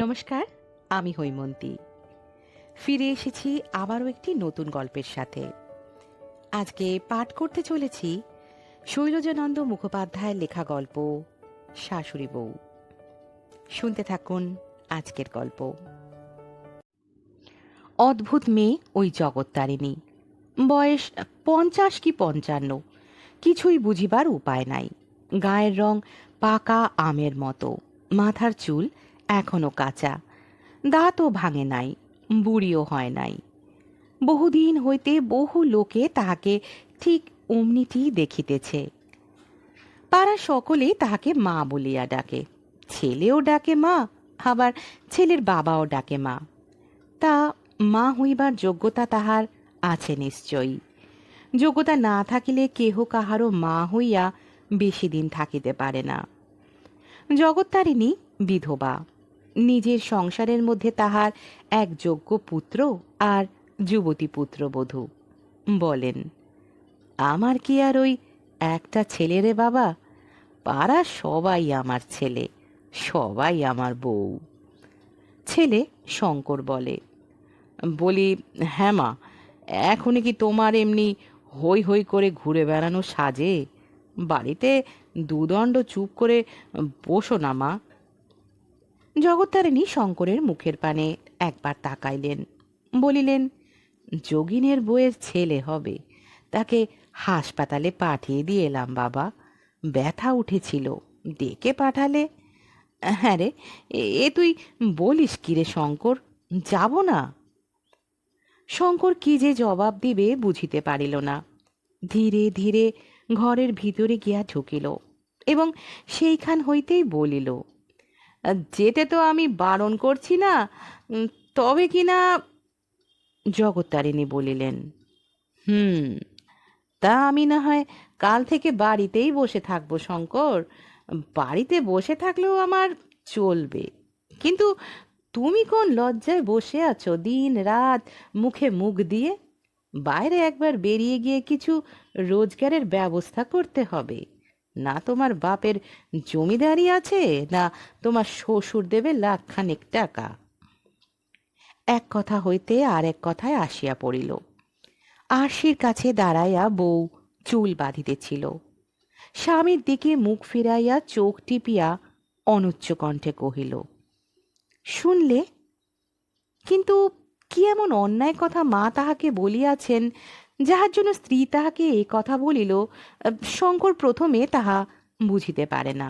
নমস্কার, আমি হৈমন্তী। ফিরে এসেছি আবারও একটি নতুন গল্পের সাথে। আজকে পাঠ করতে চলেছি শৈলজানন্দ মুখোপাধ্যায়ের লেখা গল্প শাশুড়ি বউ। শুনতে থাকুন আজকের গল্প। অদ্ভুত মেয়ে ওই জগত্তারিণী। বয়স 50 কি 55, কিছুই বুঝিবার উপায় নাই। গায়ের রং পাকা আমের মতো, মাথার চুল এখনো কাঁচা, দাঁতও ভাঙে নাই, বুড়িও হয় নাই। বহুদিন হইতে বহু লোকে তাহাকে ঠিক অমনিটি দেখিতেছে। পাড়ার সকলেই তাহাকে মা বলিয়া ডাকে। ছেলেও ডাকে মা, আবার ছেলের বাবাও ডাকে মা। তা মা হইবার যোগ্যতা তাহার আছে নিশ্চয়ই। যোগ্যতা না থাকিলে কেহ কাহারও মা হইয়া বেশি দিন থাকিতে পারে না। জগত্তারিণী বিধবা। নিজের সংসারের মধ্যে তাহার এক যোগ্য পুত্র আর যুবতী পুত্রবধূ। বলেন, আমার কি আর ওই একটা ছেলে রে বাবা? পাড়া সবাই আমার ছেলে, সবাই আমার বউ। ছেলে শঙ্কর বলি, হ্যাঁ মা, এখনই কি তোমার এমনি হই হই করে ঘুরে বেড়ানো সাজে? বাড়িতে দুদণ্ড চুপ করে বসো না মা। জগত্তারিণী শঙ্করের মুখের পানে একবার তাকাইলেন, বলিলেন, যোগিনের বউয়ের ছেলে হবে, তাকে হাসপাতালে পাঠিয়ে দিয়ে এলাম বাবা। ব্যথা উঠেছিল, ডেকে পাঠালে। হ্যাঁ রে, এ তুই বলিস কি রে শঙ্কর, যাব না? শঙ্কর কি যে জবাব দিবে বুঝিতে পারিল না। ধীরে ধীরে ঘরের ভিতরে গিয়া ঢুকিল এবং সেইখান হইতেই বলিল, যেতে তো আমি বারণ করছি না, তবে কি না। জগত্তারিণী বলিলেন, হুম, তা আমি না হয় কাল থেকে বাড়িতেই বসে থাকবো শঙ্কর। বাড়িতে বসে থাকলেও আমার চলবে, কিন্তু তুমি কোন লজ্জায় বসে আছো দিন রাত মুখে মুখ দিয়ে? বাইরে একবার বেরিয়ে গিয়ে কিছু রোজগারের ব্যবস্থা করতে হবে। না তোমার বাপের জমিদারি আছে, না তোমার শ্বশুর দেবে লাখখানেক টাকা। এক কথা হইতে আর এক কথায় আসিয়া পড়িল। আরশির কাছে দাঁড়াইয়া বউ চুল বাঁধিতেছিল। স্বামীর দিকে মুখ ফিরাইয়া চোখ টিপিয়া অনুচ্চ কণ্ঠে কহিল, শুনলে? কিন্তু কি এমন অন্যায় কথা মা তাহাকে বলিয়াছেন, যাহার জন্য স্ত্রী তাহাকে এ কথা বলিল? শঙ্কর প্রথমে তাহা বুঝিতে পারে না।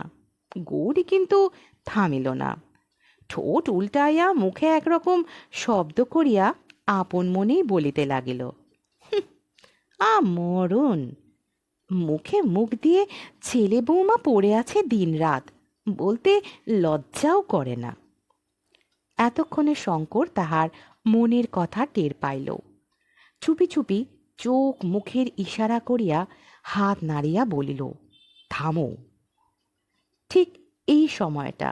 গৌরী কিন্তু থামিল না। ঠোঁট উল্টাইয়া মুখে একরকম শব্দ করিয়া আপন মনেই বলিতে লাগিল, মরণ! মুখে মুখ দিয়ে ছেলে বৌমা পড়ে আছে দিন রাত, বলতে লজ্জাও করে না। এতক্ষণে শঙ্কর তাহার মনের কথা টের পাইল। চুপি চুপি চোখ মুখের ইশারা করিয়া হাত নাড়িয়া বলিল, থামো। ঠিক এই সময়টা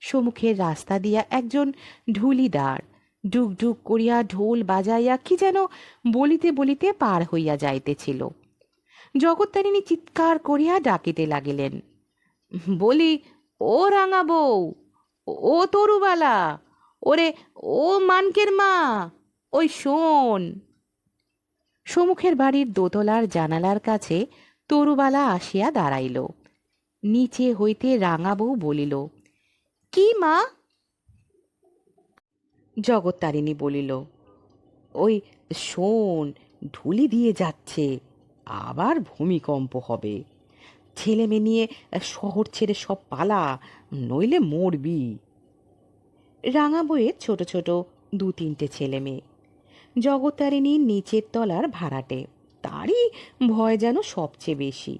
সম্মুখের রাস্তা দিয়া একজন ঢুলিদার ডুক ডুক করিয়া ঢোল বাজাইয়া কি যেন বলিতে বলিতে পার হইয়া যাইতেছিল। জগত্তারিণী চিৎকার করিয়া ডাকিতে লাগিলেন, বলি, ও রাঙা বউ, ও তরুবালা, ওরে ও মানকের মা, ওই শোন। সম্মুখের বাড়ির দোতলার জানালার কাছে তরুবালা আসিয়া দাঁড়াইল। নিচে হইতে রাঙা বউ বলিল, কি মা? জগত্তারিণী বলিল, ওই শোন, ঢুলি দিয়ে যাচ্ছে, আবার ভূমিকম্প হবে। ছেলে মেয়ে নিয়ে শহর ছেড়ে সব পালা, নইলে মরবি। রাঙা বউয়ের ছোট ছোট 2-3টে ছেলে মেয়ে। জগত্তারিণী নিচের তলার ভাড়াটে, তারই ভয় যেন সবচেয়ে বেশি।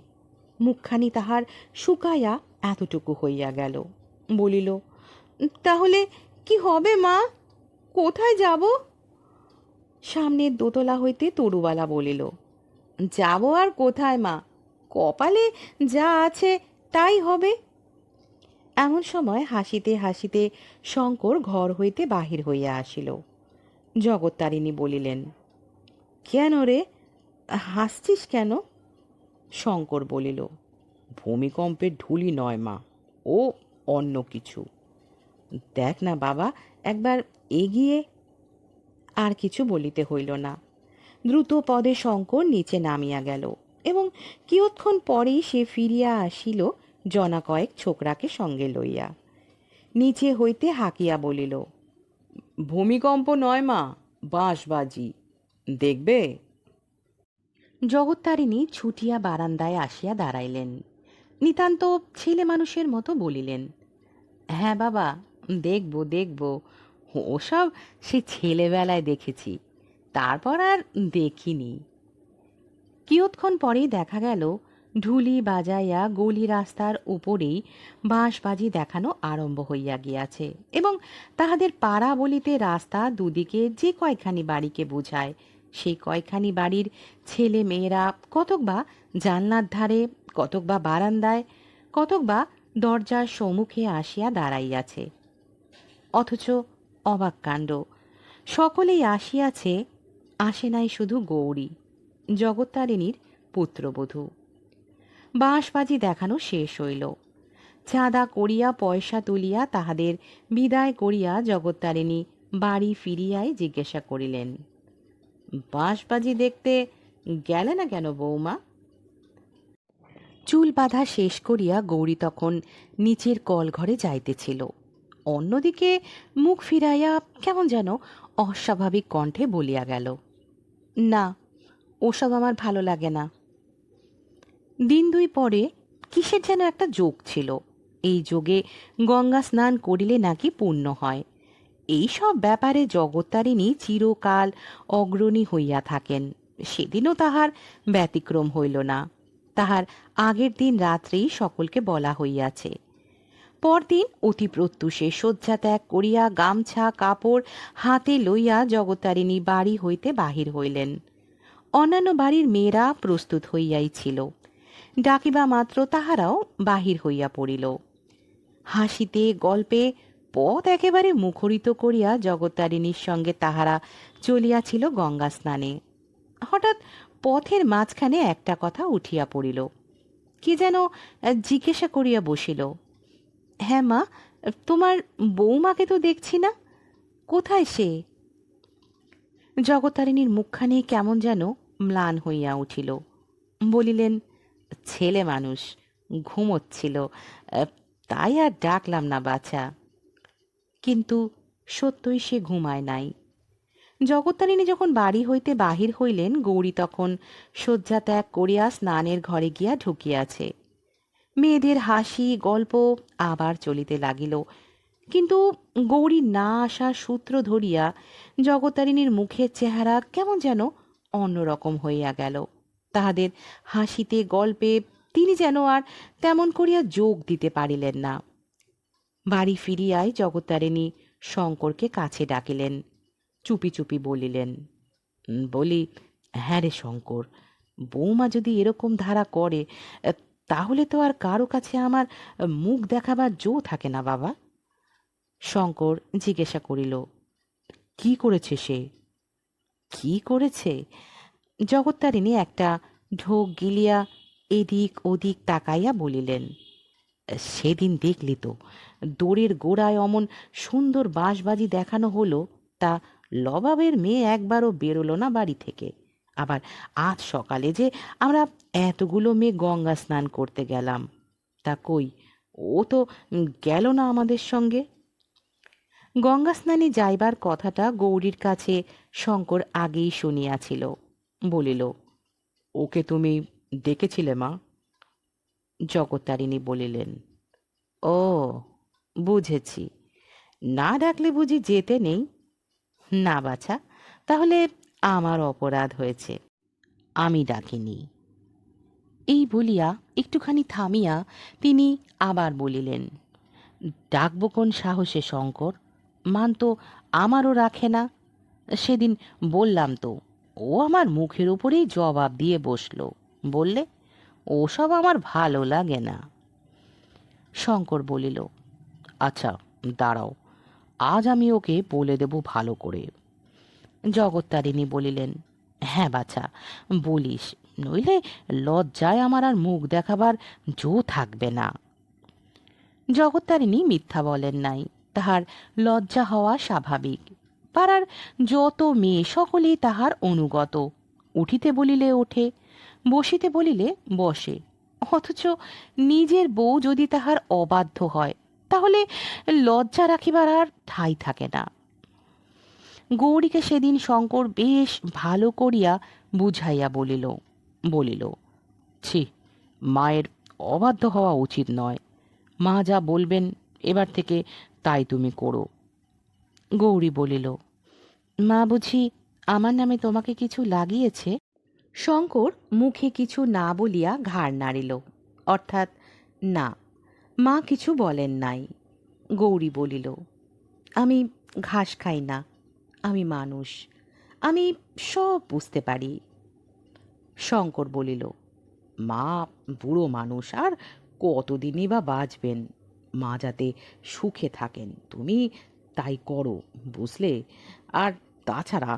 মুখখানি তাহার শুকাইয়া এতটুকু হইয়া গেল। বলিল, তাহলে কি হবে মা? কোথায় যাব? সামনের দোতলা হইতে তরুবালা বলিল, যাব আর কোথায় মা, কপালে যা আছে তাই হবে। এমন সময় হাসিতে হাসিতে শঙ্কর ঘর হইতে বাহির হইয়া আসিল। জগত্তারিণী বলিলেন, কেন রে, হাসছিস কেন? শঙ্কর বলিল, ভূমিকম্পের ঢুলি নয় মা, ও অন্য কিছু। দেখ না বাবা, একবার এগিয়ে। আর কিছু বলিতে হইল না। দ্রুত পদে শঙ্কর নিচে নামিয়া গেল এবং কিয়ৎক্ষণ পরেই সে ফিরিয়া আসিল জনা কয়েক ছোকরাকে সঙ্গে লইয়া। নিচে হইতে হাঁকিয়া বলিল, ভূমিকম্প নয় মা, বাঁশবাজি দেখবে? জগত্তারিণী ছুটিয়া বারান্দায় আসিয়া দাঁড়াইলেন। নিতান্ত ছেলে মানুষের মতো বলিলেন, হ্যাঁ বাবা, দেখব দেখব, ওসব সে ছেলেবেলায় দেখেছি, তারপর আর দেখিনি। কিয়ৎক্ষণ পরেই দেখা গেল ঢুলি বাজাইয়া গলি রাস্তার উপরেই বাঁশবাজি দেখানো আরম্ভ হইয়া গিয়াছে এবং তাহাদের পাড়া বলিতে রাস্তা দুদিকে যে কয়খানি বাড়িকে বুঝায় সেই কয়খানি বাড়ির ছেলে মেয়েরা কতক বা জানলার ধারে, কতক বা বারান্দায়, কতক বা দরজার সম্মুখে আসিয়া দাঁড়াইয়াছে। অথচ অবাক কাণ্ড, সকলেই আসিয়াছে, আসে নাই শুধু গৌরী, জগত্তারিণীর পুত্রবধূ। বাঁশবাজি দেখানো শেষ হইল। চাঁদা করিয়া পয়সা তুলিয়া তাহাদের বিদায় করিয়া জগত্তারিণী বাড়ি ফিরিয়াই জিজ্ঞাসা করিলেন, বাঁশবাজি দেখতে গেলে না কেন বৌমা? চুল বাঁধা শেষ করিয়া গৌরী তখন নিচের কলঘরে যাইতেছিল। অন্যদিকে মুখ ফিরাইয়া কেমন যেন অস্বাভাবিক কণ্ঠে বলিয়া গেল, না, ওসব আমার ভালো লাগে না। দিন দুই পরে কিসের যেন একটা যোগ ছিল, এই যোগে গঙ্গা স্নান করিলে নাকি পুণ্য হয়। এই সব ব্যাপারে জগত্তারিণী চিরকাল অগ্রণী হইয়া থাকেন। সেদিনও তাহার ব্যতিক্রম হইল না। তাহার আগের দিন রাত্রেই সকলকে বলা হইয়াছে। পরদিন অতি প্রত্যুষে শয্যা ত্যাগ করিয়া গামছা কাপড় হাতে লইয়া জগত্তারিণী বাড়ি হইতে বাহির হইলেন। অন্যান্য বাড়ির মেয়েরা প্রস্তুত হইয়াই ছিল। ডাকিবা মাত্র তাহারাও বাহির হইয়া পড়িল। হাসিতে গল্পে পথ একেবারে মুখরিত করিয়া জগত্তারিণীর সঙ্গে তাহারা চলিয়াছিল গঙ্গা স্নানে। হঠাৎ পথের মাঝখানে একটা কথা উঠিয়া পড়িল। কি যেন জিজ্ঞাসা করিয়া বসিল, হ্যাঁ মা, তোমার বৌমাকে তো দেখছি না, কোথায় সে? জগত্তারিণীর মুখখানি কেমন যেন ম্লান হইয়া উঠিল। বলিলেন, ছেলে মানুষ, ঘুমোচ্ছিল, তাই আর ডাকলাম না বাছা। কিন্তু সত্যই সে ঘুমায় নাই। জগত্তারিণী যখন বাড়ি হইতে বাহির হইলেন, গৌরী তখন শয্যা ত্যাগ করিয়া স্নানের ঘরে গিয়া ঢুকিয়াছে। মেয়েদের হাসি গল্প আবার চলিতে লাগিল, কিন্তু গৌরী না আসার সূত্র ধরিয়া জগত্তারিণীর মুখের চেহারা কেমন যেন অন্যরকম হইয়া গেল। তাহাদের হাসিতে গল্পে তিনি যেন আর তেমন করিয়া যোগ দিতে পারিলেন না। বাড়ি ফিরিয়াই জগত্তারিণী শঙ্করকে কাছে ডাকিলেন। চুপি চুপি বলিলেন, বলি, হ্যাঁ রে শঙ্কর, বৌমা যদি এরকম ধারা করে তাহলে তো আর কারো কাছে আমার মুখ দেখাবার জো থাকে না বাবা। শঙ্কর জিজ্ঞাসা করিল, কি করেছে সে? কি করেছে? জগত্তারিণী একটা ঢোক গিলিয়া এদিক ওদিক তাকাইয়া বলিলেন, সেদিন দেখলি তো, দোরের গোড়ায় অমন সুন্দর বাঁশবাজি দেখানো হলো, তা লবাবের মেয়ে একবারও বেরোলো না বাড়ি থেকে। আবার আজ সকালে যে আমরা এতগুলো মেয়ে গঙ্গা স্নান করতে গেলাম, তা কই, ও তো গেল না আমাদের সঙ্গে। গঙ্গা স্নানে যাইবার কথাটা গৌরীর কাছে শঙ্কর আগেই শুনিয়াছিল। বলিল, ওকে তুমি ডেকেছিলে মা? জগত্তারিণী বলিলেন, ও, বুঝেছি, না ডাকলে বুঝি যেতে নেই? না বাছা, তাহলে আমার অপরাধ হয়েছে, আমি ডাকিনি। এই বলিয়া একটুখানি থামিয়া তিনি আবার বলিলেন, ডাকব কোন সাহসে শঙ্কর, মান তো আমারও রাখে না। সেদিন বললাম তো, ও আমার মুখের উপরেই জবাব দিয়ে বসলো, বললে ওসব আমার ভালো লাগে না। শঙ্কর বলিল, আচ্ছা দাঁড়াও, আজ আমি ওকে বলে দেব ভালো করে। জগত্তারিণী বলিলেন, হ্যাঁ বাছা, বলিস, নইলে লজ্জায় আমার আর মুখ দেখাবার জো থাকবে না। জগত্তারিণী মিথ্যা বলেন নাই। তাহার লজ্জা হওয়া স্বাভাবিক। পাড়ার যত মেয়ে সকলেই তাহার অনুগত, উঠিতে বলিলে ওঠে, বসিতে বলিলে বসে। অথচ নিজের বউ যদি তাহার অবাধ্য হয়, তাহলে লজ্জা রাখিবার আর ঠাঁই থাকে না। গৌরীকে সেদিন শঙ্কর বেশ ভালো করিয়া বুঝাইয়া বলিল বলিল ছি, মায়ের অবাধ্য হওয়া উচিত নয়। মা যা বলবেন এবার থেকে তাই তুমি করো। গৌরী বলিল, মা বুঝি আমার নামে তোমাকে কিছু লাগিয়েছে? শঙ্কর মুখে কিছু না বলিয়া ঘাড় নাড়িল, অর্থাৎ না, মা কিছু বলেন নাই। গৌরী বলিল, আমি ঘাস খাই না, আমি মানুষ, আমি সব বুঝতে পারি। শঙ্কর বলিল, মা বুড়ো মানুষ, আর কতদিনই বা বাঁচবেন। মা যাতে সুখে থাকেন তুমি তাই করো, বুঝলে? আর তাছাড়া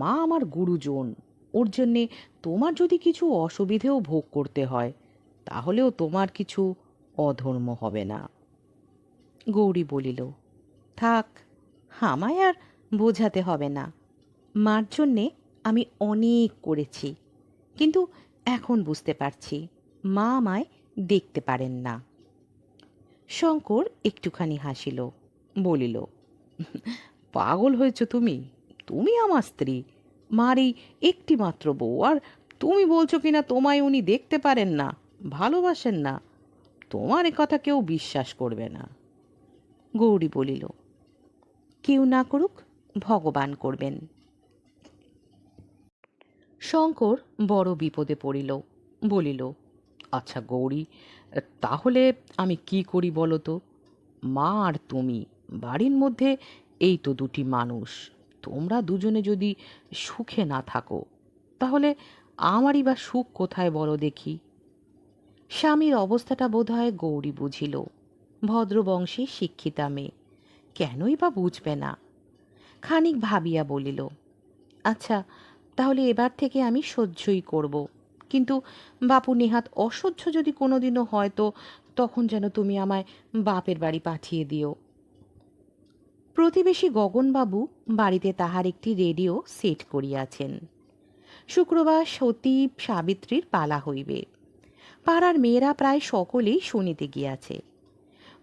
মা আমার গুরুজন, ওর জন্যে তোমার যদি কিছু অসুবিধেও ভোগ করতে হয়, তাহলেও তোমার কিছু অধর্ম হবে না। গৌরী বলিল, থাক, আমায় আর বোঝাতে হবে না। মার জন্যে আমি অনেক করেছি, কিন্তু এখন বুঝতে পারছি মা আমায় দেখতে পারেন না। শঙ্কর একটুখানি হাসিল, বলিল, পাগল হয়েছ তুমি? তুমি আমার স্ত্রী, মার এই একটি মাত্র বউ, আর তুমি বলছো কিনা তোমায় উনি দেখতে পারেন না, ভালোবাসেন না? তোমার এ কথা কেউ বিশ্বাস করবে না। গৌরী বলিল, কেউ না করুক, ভগবান করবেন। শঙ্কর বড় বিপদে পড়িল, বলিল, আচ্ছা গৌরী, তাহলে আমি কি করি বলো তো? মা আর তুমি বাড়ির মধ্যে এই তো দুটি মানুষ, তোমরা দুজনে যদি সুখে না থাকো, তাহলে আমারই বা সুখ কোথায় বলো দেখি? স্বামীর অবস্থাটা বোধহয় গৌরী বুঝিল। ভদ্রবংশে শিক্ষিতা মেয়ে, কেনই বা বুঝবে না? খানিক ভাবিয়া বলিল, আচ্ছা, তাহলে এবার থেকে আমি সহ্যই করব, কিন্তু বাপু নেহাত অসহ্য যদি কোনোদিনও হয়, তো তখন যেন তুমি আমায় বাপের বাড়ি পাঠিয়ে দিও। প্রতিবেশী গগনবাবু বাড়িতে তাহার একটি রেডিও সেট করিয়াছেন। শুক্রবার সতী সাবিত্রীর পালা হইবে। পাড়ার মেয়েরা প্রায় সকলেই শুনিতে গিয়াছে।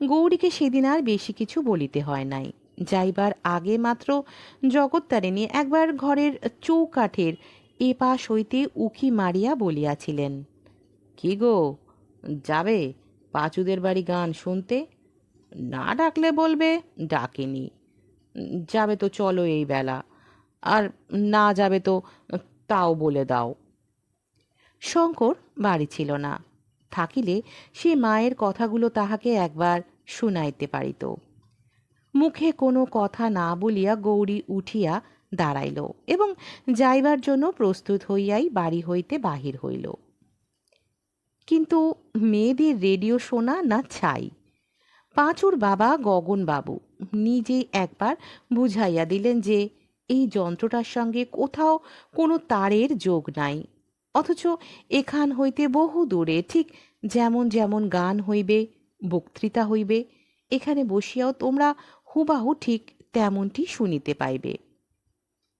গৌরীকে সেদিন আর বেশি কিছু বলিতে হয় নাই। যাইবার আগে মাত্র জগত্তারিণী একবার ঘরের চৌকাঠের এপাশ হইতে উকি মারিয়া বলিয়াছিলেন, কি গো, যাবে পাঁচুদের বাড়ি গান শুনতে? না ডাকলে বলবে ডাকেনি। যাবে তো চলো এই বেলা, আর না যাবে তো তাও বলে দাও। শঙ্কর বাড়ি ছিল না, থাকিলে সে মায়ের কথাগুলো তাহাকে একবার শুনাইতে পারিত। মুখে কোনো কথা না বলিয়া গৌরী উঠিয়া দাঁড়াইল এবং যাইবার জন্য প্রস্তুত হইয়াই বাড়ি হইতে বাহির হইল। কিন্তু মেয়েদের রেডিও শোনা না ছাই। পাঁচুর বাবা গগনবাবু নিজেই একবার বুঝাইয়া দিলেন যে এই যন্ত্রটার সঙ্গে কোথাও কোনো তারের যোগ নাই, অথচ এখান হইতে বহু দূরে ঠিক যেমন যেমন গান হইবে, বক্তৃতা হইবে, এখানে বসিয়াও তোমরা হুবাহু ঠিক তেমনটি শুনিতে পাইবে।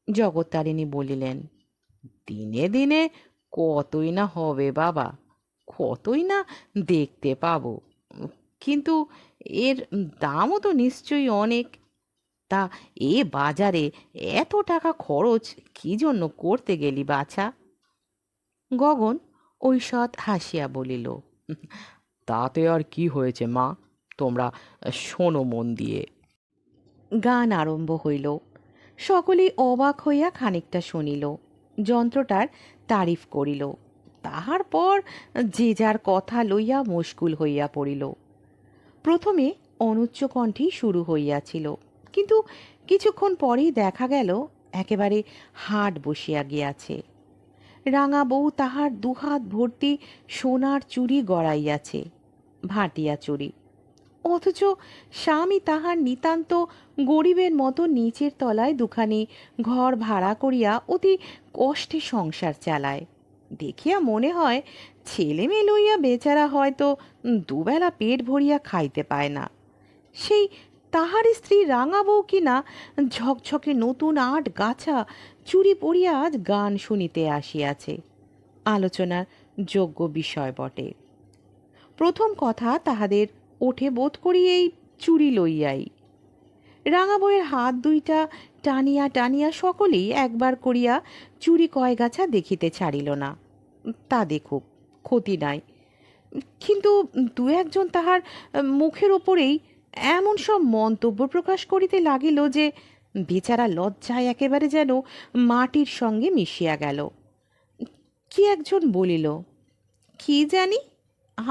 জগত্তারিণী বলিলেন, দিনে দিনে কতই না হবে বাবা, কতই না দেখতে পাবো, কিন্তু এর দামও তো নিশ্চয়ই অনেক। তা এ বাজারে এত টাকা খরচ কি জন্য করতে গেলি বাছা? গগন ঐষৎ হাসিয়া বলিল, তাতে আর কি হয়েছে মা, তোমরা শোনো মন দিয়ে। গান আরম্ভ হইল। সকলেই অবাক হইয়া খানিকটা শুনিল, যন্ত্রটার তারিফ করিল। তাহার পর যে যার কথা লইয়া মুশকুল হইয়া পড়িল। প্রথমে অনুচ্চ কণ্ঠেই শুরু হইয়াছিল, কিন্তু কিছুক্ষণ পরেই দেখা গেল একেবারে হাট বসিয়া গিয়াছে। রাঙা বউ তাহার দুহাত ভর্তি সোনার চুড়ি গড়াইয়াছে, ভাটিয়া চুড়ি, অথচ স্বামী তাহার নিতান্ত গরিবের মতো নিচের তলায় দুখানি ঘর ভাড়া করিয়া অতি কষ্টে সংসার চালায়। দেখিয়া মনে হয় ছেলে মেয়ে লইয়া বেচারা হয়তো দুবেলা পেট ভরিয়া খাইতে পায় না। সেই তাহার স্ত্রী রাঙা বউ কিনা ঝকঝকে নতুন ৮ গাছা চুরি পরিয়া আজ গান শুনিতে আসিয়াছে। আলোচনার যোগ্য বিষয় বটে। প্রথম কথা তাহাদের ওঠে বোধ করি এই চুরি লইয়াই। রাঙা বউয়ের হাত দুইটা টানিয়া টানিয়া সকলেই একবার করিয়া চুরি কয় গাছা দেখিতে ছাড়িল না। তা দেখুক, ক্ষতি নাই। কিন্তু দু একজন তাহার মুখের ওপরেই এমন সব মন্তব্য প্রকাশ করিতে লাগিল যে বেচারা লজ্জায় একেবারে যেন মাটির সঙ্গে মিশিয়া গেল। কি একজন বলিল, কি জানি,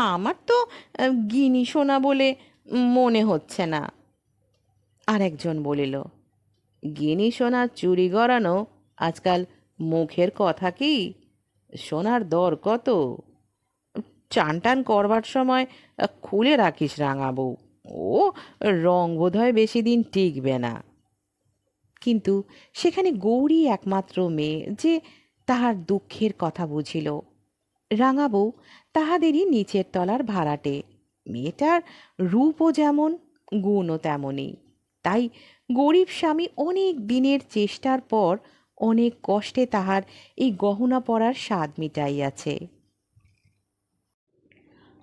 আমার তো গিনি সোনা বলে মনে হচ্ছে না। আর একজন বলিল, গিনি সোনার চুরি গড়ানো আজকাল মুখের কথা কি? সোনার দর কত? চান টান করবার সময় খুলে রাখিস রাঙা বউ, ও রং বোধহয় বেশি দিন টিকবে না। কিন্তু সেখানে গৌরী একমাত্র মেয়ে যে তাহার দুঃখের কথা বুঝিল। রাঙা বউ তাহাদেরই নিচের তলার ভাড়াটে। মেয়েটার রূপও যেমন, গুণও তেমনই। তাই গরিব স্বামী অনেক দিনের চেষ্টার পর অনেক কষ্টে তাহার এই গহনা পরার স্বাদ মিটাইয়াছে।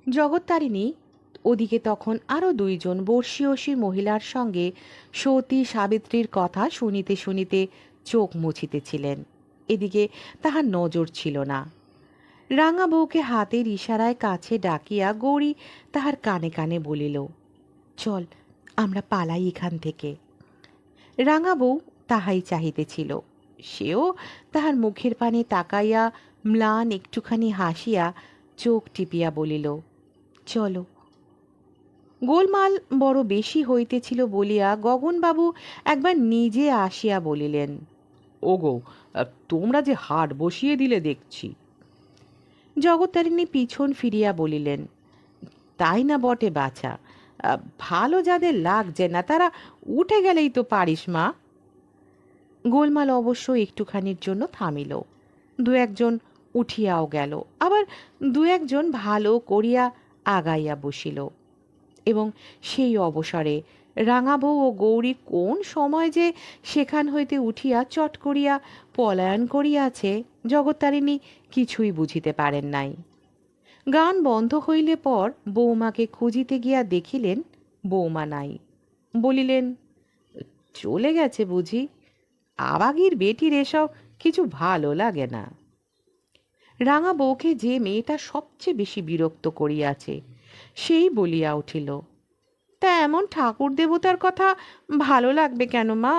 জগত্তারিণী ওদিকে তখন আরও ২ জন বর্ষীয়সী মহিলার সঙ্গে সতী সাবিত্রীর কথা শুনিতে শুনিতে চোখ মুছিতেছিলেন। এদিকে তাহার নজর ছিল না। রাঙা বউকে হাতের ইশারায় কাছে ডাকিয়া গৌরী তাহার কানে কানে বলিল, চল আমরা পালাই এখান থেকে। রাঙা বউ তাহাই চাহিতেছিল। সেও তাহার মুখের পানে তাকাইয়া ম্লান একটুখানি হাসিয়া চোখ টিপিয়া বলিল, চলো। গোলমাল বড় বেশি হইতেছিল বলিয়া গগনবাবু একবার নিজে আসিয়া বলিলেন, ওগো, তোমরা যে হাট বসিয়ে দিলে দেখছি। জগত্তারিণী পিছন ফিরিয়া বলিলেন, তাই না বটে বাছা, ভালো যাদের লাগছে না তারা উঠে গেলেই তো পারিস মা। গোলমাল অবশ্য একটুখানির জন্য থামিল। ২-১ জন উঠিয়াও গেল, আবার ২-১ জন ভালো করিয়া আগাইয়া বসিল। এবং সেই অবসরে রাঙা বউ ও গৌরী কোন সময় যে সেখান হইতে উঠিয়া চট করিয়া পলায়ন করিয়াছে জগত্তারিণী কিছুই বুঝিতে পারেন নাই। গান বন্ধ হইলে পর বৌমাকে খুঁজিতে গিয়া দেখিলেন বৌমা নাই। বলিলেন, চলে গেছে বুঝি? আবাগির বেটির এসব কিছু ভালো লাগে না। রাঙা বউকে যে মেয়েটা সবচেয়ে বেশি বিরক্ত করিয়াছে সেই বলিয়া উঠিল, তা এমন ঠাকুর দেবতার কথা ভালো লাগবে কেন মা?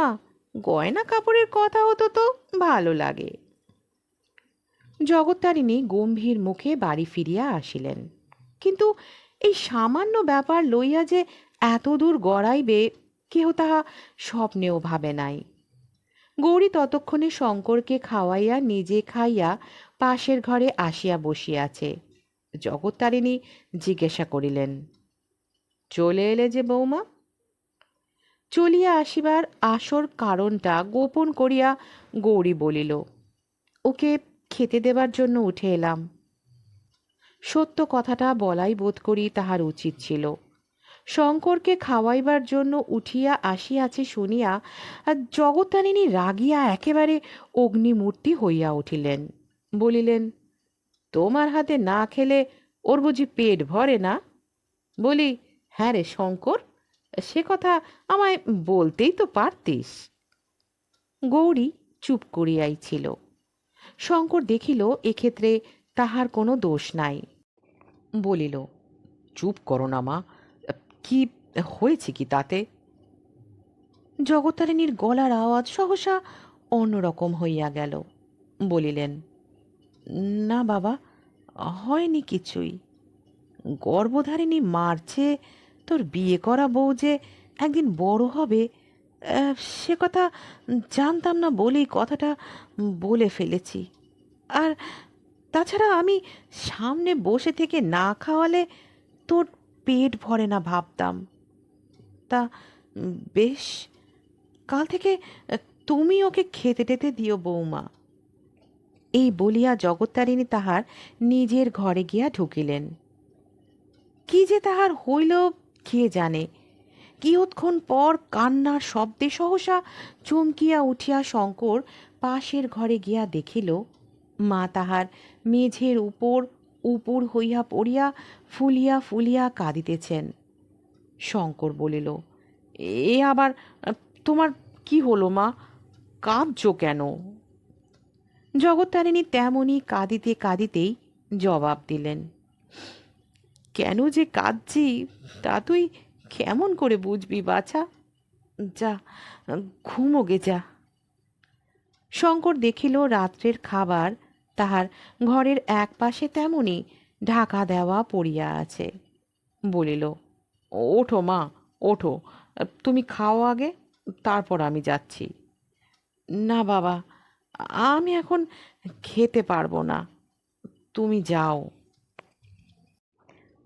গয়না কাপড়ের কথা হতো তো ভালো লাগে। জগত্তারিণী গম্ভীর মুখে বাড়ি ফিরিয়া আসিলেন। কিন্তু এই সামান্য ব্যাপার লইয়া যে এত দূর গড়াইবে কেহ তাহা স্বপ্নেও ভাবে নাই। গৌরী ততক্ষণে শঙ্করকে খাওয়াইয়া নিজে খাইয়া পাশের ঘরে আসিয়া বসিয়াছে। জগত্তারিণী জিজ্ঞাসা করিলেন, চলে এলে যে বৌমা? চলিয়া আসিবার আসল কারণটা গোপন করিয়া গৌরী বলিল, ওকে খেতে দেবার জন্য উঠে এলাম। সত্য কথাটা বলাই বোধ করি তাহার উচিত ছিল। শঙ্করকে খাওয়াইবার জন্য উঠিয়া আসিয়াছে শুনিয়া জগত্তারিণী রাগিয়া একেবারে অগ্নিমূর্তি হইয়া উঠিলেন। বলিলেন, তোমার হাতে না খেলে ওর বুঝি পেট ভরে না? বলি, হ্যাঁ রে শঙ্কর, সে কথা আমায় বলতেই তো পারতিস। গৌরী চুপ করিয়াই ছিল। শঙ্কর দেখিল এক্ষেত্রে তাহার কোনো দোষ নাই। বলিল, চুপ করো না মা, কি হয়েছে কি তাতে? জগত্তারিণীর গলার আওয়াজ সহসা অন্যরকম হইয়া গেল। বলিলেন, না বাবা, হয়নি কিছুই। গর্ভধারিণী মারছে তোর বিয়ে করা বউ যে একদিন বড় হবে, সে কথা জানতাম না বলেই কথাটা বলে ফেলেছি। আর তাছাড়া আমি সামনে বসে থেকে না খাওয়ালে তোর পেট ভরে না ভাবতাম। তা বেশ, কাল থেকে তুমি ওকে খেতে টেতে দিও বৌমা। এই বলিয়া জগত্তারিণী তাহার নিজের ঘরে গিয়া ঢুকিলেন। কি যে তাহার হইল কে জানে, কিয়ৎক্ষণ পর কান্নার শব্দে সহসা চমকিয়া উঠিয়া শঙ্কর পাশের ঘরে গিয়া দেখিল মা তাহার মেঝের উপর উপুর হইয়া পড়িয়া ফুলিয়া ফুলিয়া কাঁদিতেছেন। শঙ্কর বলিল, এ আবার তোমার কি হলো মা, কাঁদছ কেন? জগত্তারিণী তেমনি কাঁদিতে কাঁদিতেই জবাব দিলেন, কেন যে কাঁদছি তা তুই কেমন করে বুঝবি বাছা? যা, ঘুমোগে যা। শঙ্কর দেখিল রাত্রের খাবার তাহার ঘরের এক পাশে তেমনি ঢাকা দেওয়া পড়িয়া আছে। বলিল, ওঠো মা, ওঠো, তুমি খাও আগে, তারপর আমি যাচ্ছি। না বাবা, আমি এখন খেতে পারবো না, তুমি যাও।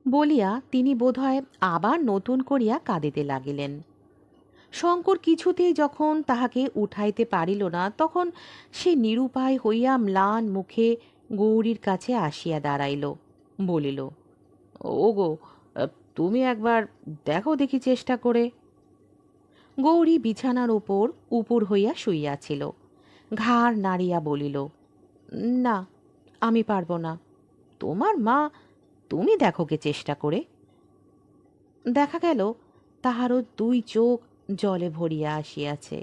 বলিয়া তিনি বোধহয় আবার নতুন করিয়া কাঁদিতে লাগিলেন। শঙ্কর কিছুতেই যখন তাহাকে উঠাইতে পারিল না, তখন সে নিরুপায় হইয়া ম্লান মুখে গৌরীর কাছে আসিয়া দাঁড়াইল। বলিল, ওগো, তুমি একবার দেখো দেখি চেষ্টা করে। গৌরী বিছানার উপর উপুর হইয়া শুইয়াছিল। ঘাড় নাড়িয়া বলিল, না, আমি পারবো না। তোমার মা, তুমি দেখোকে চেষ্টা করে। দেখা গেল তাহারও দুই চোখ জলে ভরিয়া আসিয়াছে।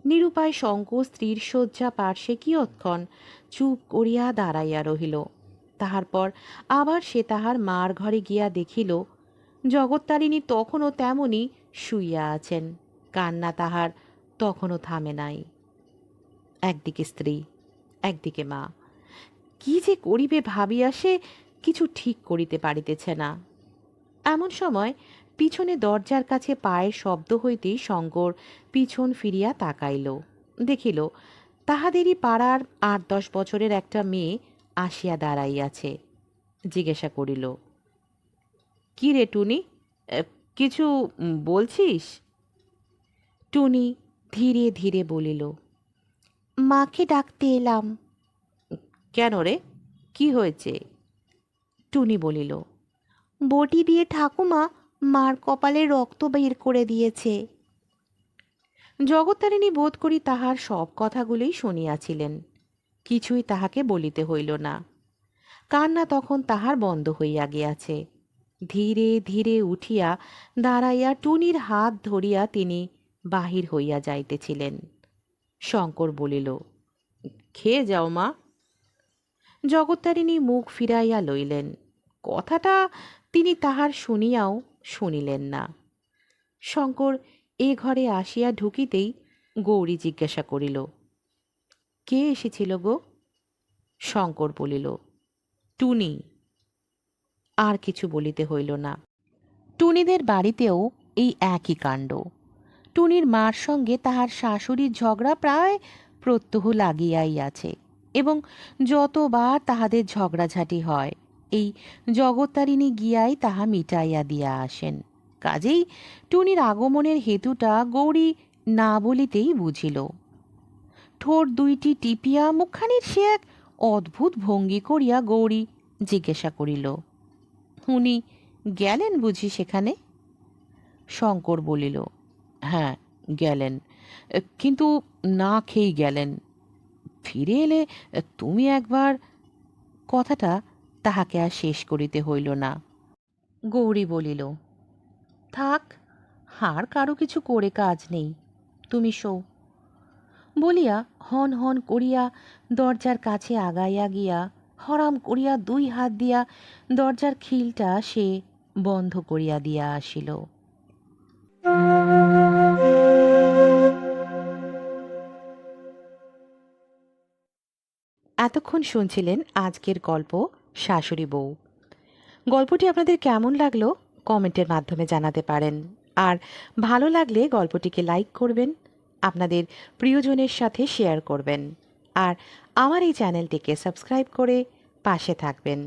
নিরুপায় শঙ্কর স্ত্রীর শয্যা পার্শ্বে কিয়ৎক্ষণ চুপ করিয়া দাঁড়াইয়া রহিল। তাহার পর আবার সে তাহার মার ঘরে গিয়া দেখিল জগত্তারিণী তখনও তেমনি শুইয়া আছেন। কান্না তাহার তখনও থামে নাই। একদিকে স্ত্রী, একদিকে মা, কি যে করিবে ভাবিয়া সে কিছু ঠিক করিতে পারিতেছে না। এমন সময় পিছনে দরজার কাছে পায়ের শব্দ হইতেই শঙ্কর পিছন ফিরিয়া তাকাইল। দেখিল তাহাদেরই পাড়ার ৮-১০ বছরের একটা মেয়ে আসিয়া দাঁড়াইয়াছে। জিজ্ঞাসা করিল, কি রে টুনি, কিছু বলছিস? টুনি ধীরে ধীরে বলিল, মাকে ডাকতে এলাম। কেন রে, কি হয়েছে? টুনি বলিল, বটি দিয়ে ঠাকুমা মার কপালে রক্ত বের করে দিয়েছে। জগত্তারিণী বোধ করি তাহার সব কথাগুলোই শুনিয়াছিলেন। কিছুই তাহাকে বলিতে হইল না। কান্না তখন তাহার বন্ধ হইয়া গিয়াছে। ধীরে ধীরে উঠিয়া দাঁড়াইয়া টুনির হাত ধরিয়া তিনি বাহির হইয়া যাইতেছিলেন। শঙ্কর বলিল, খেয়ে যাও মা। জগত্তারিণী মুখ ফিরাইয়া লইলেন। কথাটা তিনি তাহার শুনিয়াও শুনিলেন না। শঙ্কর এ ঘরে আসিয়া ঢুকিতেই গৌরী জিজ্ঞাসা করিল, কে এসেছিল গো? শঙ্কর বলিল, টুনি। আর কিছু বলিতে হইল না। টুনিদের বাড়িতেও এই একই কাণ্ড। টুনির মার সঙ্গে তাহার শাশুড়ির ঝগড়া প্রায় প্রত্যহ লাগিয়াই আছে, এবং যতবার তাহাদের ঝগড়াঝাটি হয় এই জগত্তারিণী গিয়াই তাহা মিটাইয়া দিয়া আসেন। কাজেই টুনির আগমনের হেতুটা গৌরী না বলিতেই বুঝিল। ঠোঁট দুইটি টিপিয়া মুখখানির সে এক অদ্ভুত ভঙ্গি করিয়া গৌরী জিজ্ঞাসা করিল, উনি গেলেন বুঝি সেখানে? শঙ্কর বলিল, হ্যাঁ গেলেন, কিন্তু না খেয়েই গেলেন। ফিরে এলে তুমি একবার। কথাটা তাহাকে আর শেষ করিতে হইল না। গৌরী বলিল, থাক, আর কারো কিছু করে কাজ নেই, তুমি শো। বলিয়া হন হন করিয়া দরজার কাছে আগাইয়া গিয়া হরাম করিয়া দুই হাত দিয়া দরজার খিলটা সে বন্ধ করিয়া দিয়া আসিল। এতক্ষণ শুনছিলেন আজকের গল্প শাশুড়ি বউ। গল্পটি আপনাদের কেমন লাগলো কমেন্টের মাধ্যমে জানাতে পারেন। আর ভালো লাগলে গল্পটিকে লাইক করবেন, আপনাদের প্রিয়জনের সাথে শেয়ার করবেন, আর আমার এই চ্যানেলটিকে সাবস্ক্রাইব করে পাশে থাকবেন।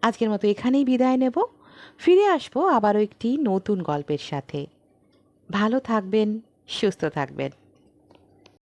আজকের মতো এখানেই বিদায় নেব। ফিরে আসবো আবারও একটি নতুন গল্পের সাথে। ভালো থাকবেন, সুস্থ থাকবেন।